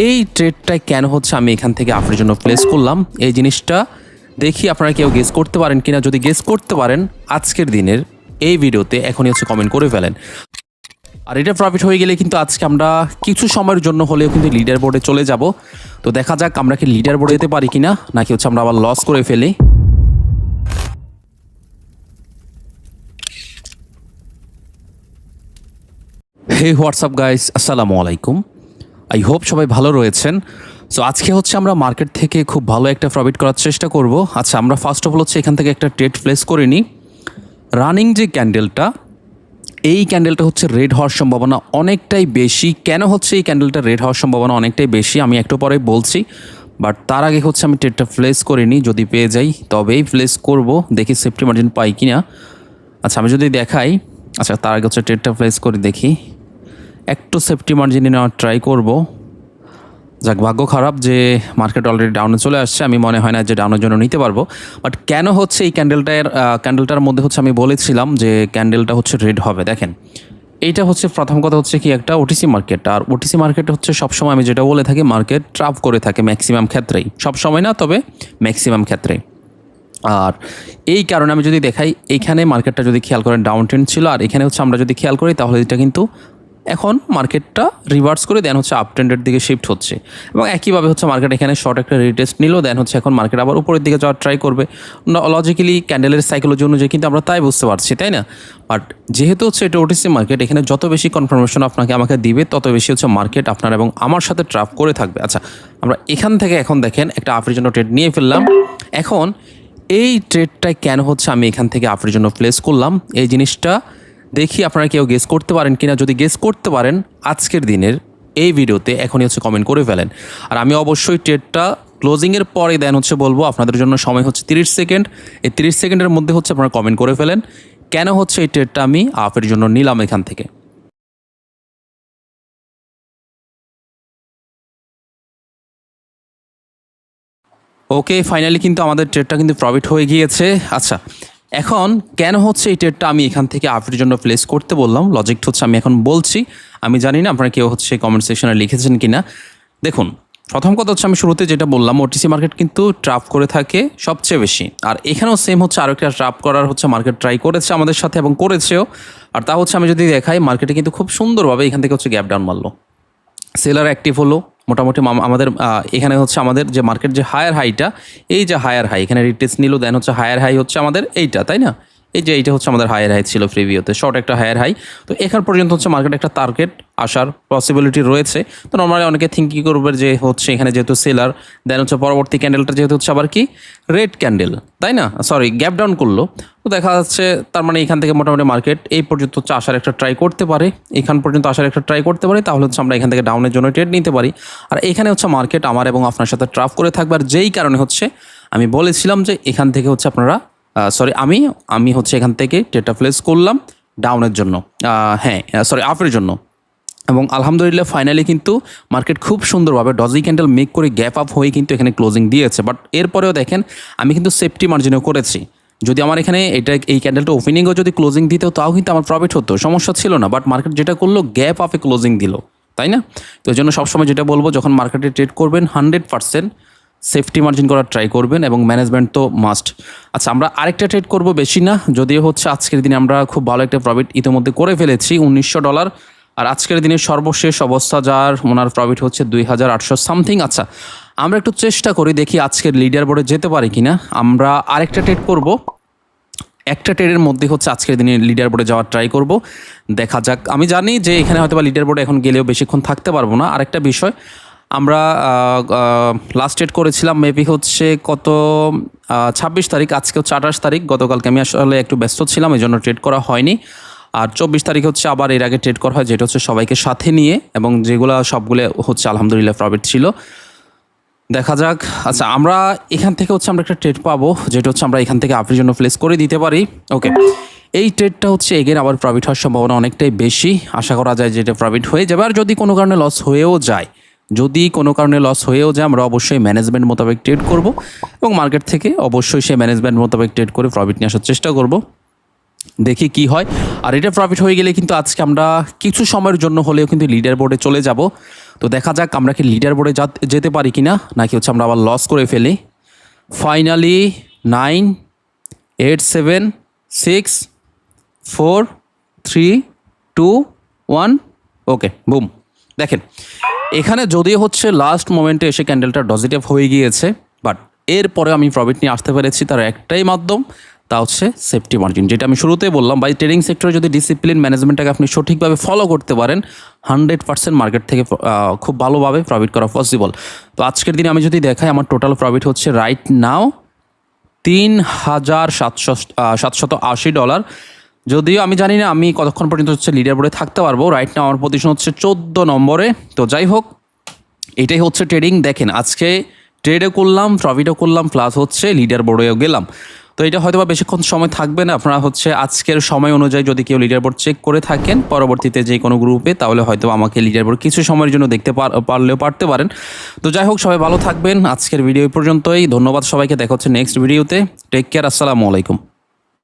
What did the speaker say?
এই ট্রেডটাই কেন হচ্ছে আমি এখান থেকে আপনার জন্য প্লেস করলাম এই জিনিসটা দেখি আপনারা কেউ গেস করতে পারেন কিনা। যদি গেস করতে পারেন আজকের দিনের এই ভিডিওতে এখনই হচ্ছে কমেন্ট করে ফেলেন। আর এটা প্রফিট হয়ে গেলে কিন্তু আজকে আমরা কিছু সময়ের জন্য হলেও কিন্তু লিডার বোর্ডে চলে যাব। তো দেখা যাক আমরা কি লিডার বোর্ডে যেতে পারি কিনা, নাকি হচ্ছে আমরা আবার লস করে ফেলি। হে হোয়াটসঅ্যাপ গাইস, আসসালামু আলাইকুম। আই হোপ সবাই ভালো রয়েছেন। সো আজকে হচ্ছে আমরা মার্কেট থেকে খুব ভালো একটা প্রফিট করার চেষ্টা করব। আচ্ছা, আমরা ফার্স্ট অফ অল হচ্ছে এখান থেকে একটা ট্রেড প্লেস করে নিই। রানিং যে ক্যান্ডেলটা, এই ক্যান্ডেলটা হচ্ছে রেড হওয়ার সম্ভাবনা অনেকটাই বেশি। কেন হচ্ছে এই ক্যান্ডেলটা রেড হওয়ার সম্ভাবনা অনেকটাই বেশি আমি একটু পরে বলছি, বাট তার আগে হচ্ছে আমি ট্রেডটা প্লেস করে নিই। যদি পেয়ে যাই তবেই প্লেস করব, দেখি সেফটি মার্জিন পাই কিনা। আচ্ছা, আমি যদি দেখাই, আচ্ছা তার আগে হচ্ছে ট্রেডটা প্লেস করে দেখি, একটু সেফটি মার্জিনে নেওয়ার ট্রাই করব। যাক, ভাগ্য খারাপ যে মার্কেট অলরেডি ডাউনে চলে আসছে। আমি মনে হয় না যে ডাউনের জন্য নিতে পারবো। বাট কেন হচ্ছে এই ক্যান্ডেলটার মধ্যে হচ্ছে আমি বলেছিলাম যে ক্যান্ডেলটা হচ্ছে রেড হবে। দেখেন, এইটা হচ্ছে প্রথম কথা হচ্ছে কি একটা ওটিসি মার্কেট। আর ওটিসি মার্কেট হচ্ছে সবসময় আমি যেটা বলে থাকি, মার্কেট ট্রাপ করে থাকে ম্যাক্সিমাম ক্ষেত্রেই, সব সময় না তবে ম্যাক্সিমাম ক্ষেত্রে। আর এই কারণে আমি যদি দেখাই, এইখানে মার্কেটটা যদি খেয়াল করেন ডাউন ট্রেন্ড ছিল, আর এখানে হচ্ছে আমরা যদি খেয়াল করি তাহলে এটা কিন্তু এখন মার্কেটটা রিভার্স করে দেন হচ্ছে আপ ট্রেন্ডের দিকে শিফট হচ্ছে। এবং একইভাবে হচ্ছে মার্কেট এখানে শর্ট একটা রিটেস্ট নিল, দেন হচ্ছে এখন মার্কেট আবার উপরের দিকে যাওয়ার ট্রাই করবে। লজিক্যালি ক্যান্ডেলের সাইকোলজি অনুযায়ী কিন্তু আমরা তাই বুঝতে পারছি, তাই না? বাট যেহেতু হচ্ছে এটা ওটিসি মার্কেট, এখানে যত বেশি কনফার্মেশন আমাকে দিবে তত বেশি হচ্ছে মার্কেট আপনার এবং আমার সাথে ট্রাপ করে থাকবে। আচ্ছা, আমরা এখান থেকে এখন দেখেন একটা আপের জন্য ট্রেড নিয়ে ফেললাম। এখন এই ট্রেডটাই কেন হচ্ছে আমি এখান থেকে আপের জন্য প্লেস করলাম এই জিনিসটা দেখি আপনারা কেউ গেস করতে পারেন কিনা। যদি গেস করতে পারেন আজকের দিনের এই ভিডিওতে এখনই হচ্ছে কমেন্ট করে ফেলেন। আর আমি অবশ্যই ট্রেডটা ক্লোজিংয়ের পরে দেন হচ্ছে বলবো। আপনাদের জন্য সময় হচ্ছে 30 সেকেন্ড। এই 30 সেকেন্ডের মধ্যে হচ্ছে আপনারা কমেন্ট করে ফেলেন কেন হচ্ছে এই ট্রেডটা আমি আপের জন্য নিলাম এখান থেকে। ওকে, ফাইনালি কিন্তু আমাদের ট্রেডটা কিন্তু প্রফিট হয়ে গিয়েছে। আচ্ছা, এখন কেন হচ্ছে এই ট্রেডটা আমি এখান থেকে আপের জন্য প্লেস করতে বললাম, লজিকটা হচ্ছে আমি এখন বলছি। আমি জানি না আপনারা কেউ হচ্ছে কমেন্ট সেকশনে লিখেছেন কিনা। দেখুন, প্রথম কথা হচ্ছে আমি শুরুতে যেটা বললাম, ওটিসি মার্কেট কিন্তু ট্রাপ করে থাকে সবচেয়ে বেশি। আর এখানেও সেম হচ্ছে, আরও একটা ট্রাপ করার হচ্ছে মার্কেট ট্রাই করেছে আমাদের সাথে এবং করেছেও। আর তা হচ্ছে আমি যদি দেখাই, মার্কেটে কিন্তু খুব সুন্দরভাবে এখান থেকে হচ্ছে গ্যাপ ডাউন মারলো, সেলার অ্যাক্টিভ হলো মোটামুটি। আমাদের এখানে হচ্ছে আমাদের যে মার্কেট যে হায়ার হাইটা, এই যে হায়ার হাই এখানে রিটেস্ট নিল, দেন হচ্ছে হায়ার হাই হচ্ছে আমাদের এইটা, তাই না? এই যে এইটা হচ্ছে আমাদের হায়ার হাই ছিল প্রিভিউতে, শর্ট একটা হায়ার হাই। তো এখান পর্যন্ত হচ্ছে মার্কেট একটা টার্গেট আসার পসিবিলিটি রয়েছে। তো নর্মালি অনেকে থিঙ্কিং করবে যে হচ্ছে এখানে যেহেতু সেলার, দেন হচ্ছে পরবর্তী ক্যান্ডেলটা যেহেতু হচ্ছে আবার কি রেড ক্যান্ডেল, তাই না? সরি, গ্যাপ ডাউন করলো। তো দেখা যাচ্ছে তার মানে এখান থেকে মোটামুটি মার্কেট এই পর্যন্ত হচ্ছে আসার একটা ট্রাই করতে পারে, এখান পর্যন্ত আসার একটা ট্রাই করতে পারে, তাহলে হচ্ছে আমরা এখান থেকে ডাউনের জন্য ট্রেড নিতে পারি। আর এখানে হচ্ছে মার্কেট আমার এবং আপনার সাথে ট্রাপ করে থাকবে। আর যেই কারণে হচ্ছে আমি বলেছিলাম যে এখান থেকে হচ্ছে আপনারা আমি হচ্ছে এখান থেকে ট্রেডটা প্লেস করলাম ডাউনের জন্য, আপের জন্য। এবং আলহামদুলিল্লাহ ফাইনালি কিন্তু মার্কেট খুব সুন্দরভাবে ডজি ক্যান্ডেল মেক করে গ্যাপ আপ হয়ে কিন্তু এখানে ক্লোজিং দিয়েছে। বাট এরপরেও দেখেন আমি কিন্তু সেফটি মার্জিনও করেছি। যদি আমার এখানে এই ক্যান্ডেলটা ওপেনিংও যদি ক্লোজিং দিত তাও কিন্তু আমার প্রফিট হতো, সমস্যা ছিল না। বাট মার্কেট যেটা করলো, গ্যাপ আপে ক্লোজিং দিল, তাই না? তো এই জন্য সবসময় যেটা বলবো, যখন মার্কেটে ট্রেড করবেন 100% সেফটি মার্জিন করার ট্রাই করবেন এবং ম্যানেজমেন্ট তো মাস্ট। আচ্ছা, আমরা আরেকটা ট্রেড করব, বেশি না, যদিও হচ্ছে আজকের দিনে আমরা খুব ভালো একটা প্রফিট ইতিমধ্যে করে ফেলেছি, $1900। আর আজকের দিনের সর্বশেষ অবস্থা যার ওনার প্রফিট হচ্ছে 2800 সামথিং। আচ্ছা, আমরা একটু চেষ্টা করি দেখি আজকের লিডার বোর্ডে যেতে পারি কিনা। আমরা আরেকটা ট্রেড করব, একটা ট্রেডের মধ্যে হচ্ছে আজকের দিনে লিডার বোর্ডে যাওয়ার ট্রাই করব, দেখা যাক। আমি জানি যে এখানে হয়তো বা লিডার বোর্ডে এখন গেলেও বেশিক্ষণ থাকতে পারবো না। আরেকটা বিষয়, আমরা লাস্ট ট্রেড করেছিলাম মেবি হচ্ছে কত 26 তারিখ, আজকে হচ্ছে 28 তারিখ। গতকালকে আমি আসলে একটু ব্যস্ত ছিলাম, এই জন্য ট্রেড করা হয়নি। আর 24 তারিখ হচ্ছে আবার এর আগে ট্রেড করা হয়, যেটা হচ্ছে সবাইকে সাথে নিয়ে, এবং যেগুলো সবগুলো হচ্ছে আলহামদুলিল্লাহ প্রফিট ছিল। দেখা যাক। আচ্ছা, আমরা এখান থেকে হচ্ছে আমরা একটা ট্রেড পাবো, যেটা হচ্ছে আমরা এখান থেকে আপের জন্য প্লেস করে দিতে পারি। ওকে, এই ট্রেডটা হচ্ছে এগেন আবার প্রফিট হওয়ার সম্ভাবনা অনেকটাই বেশি, আশা করা যায় যেটা প্রফিট হয়ে যাবে। আর যদি কোনো কারণে লস হয়েও যায়, আমরা অবশ্যই ম্যানেজমেন্ট মোতাবেক ট্রেড করব এবং মার্কেট থেকে অবশ্যই সেই ম্যানেজমেন্ট মোতাবেক ট্রেড করে প্রফিট নিয়ে আসার চেষ্টা করব, দেখি কি হয়। আর এটা প্রফিট হয়ে গেলে কিন্তু আজকে আমরা কিছু সময়ের জন্য হলেও কিন্তু লিডার বোর্ডে চলে যাব। তো দেখা যাক আমরা কি লিডার বোর্ডে যেতে পারি কি না, নাকি হচ্ছে আমরা আবার লস করে ফেলি। ফাইনালি 9 8 7 6 4 3 2 1 ওকে বুম। দেখেন এখানে যদিও হচ্ছে লাস্ট মোমেন্টে এসে ক্যান্ডেলটা পজিটিভ হয়ে গিয়েছে, বাট এরপরে আমি প্রফিট নিয়ে আসতে পেরেছি, তার একটাই মাধ্যম, তা হচ্ছে সেফটি মার্জিন। যেটা আমি শুরুতেই বললাম, বাই ট্রেডিং সেক্টরে যদি ডিসিপ্লিন ম্যানেজমেন্টটাকে আপনি সঠিকভাবে ফলো করতে পারেন 100% মার্কেট থেকে খুব ভালোভাবে প্রফিট করা পসিবল। তো আজকের দিনে আমি যদি দেখাই, আমার টোটাল প্রফিট হচ্ছে রাইট নাও $3,780। যদিও আমি জানি না আমি কতক্ষণ পর্যন্ত হচ্ছে লিডার বোর্ডে থাকতে পারবো। রাইট নাও আমার পজিশন হচ্ছে 14 নম্বরে। তো যাই হোক, এটাই হচ্ছে ট্রেডিং। দেখেন আজকে ট্রেডও করলাম, প্রফিটও করলাম, প্লাস হচ্ছে লিডার বোর্ডেও গেলাম। তো এটা হয়তো বা বেশিক্ষণ সময় থাকবে না। আপনারা হচ্ছে আজকের সময় অনুযায়ী যদি কেউ লিডার বোর্ড চেক করে থাকেন পরবর্তীতে যে কোনো গ্রুপে, তাহলে হয়তো আমাকে লিডার বোর্ড কিছু সময়ের জন্য দেখতে পারলেও পারতে পারেন। তো যাই হোক, সবাই ভালো থাকবেন। আজকের ভিডিও পর্যন্তই। ধন্যবাদ সবাইকে, দেখা হচ্ছে নেক্সট ভিডিওতে। টেক কেয়ার, আসসালামু আলাইকুম।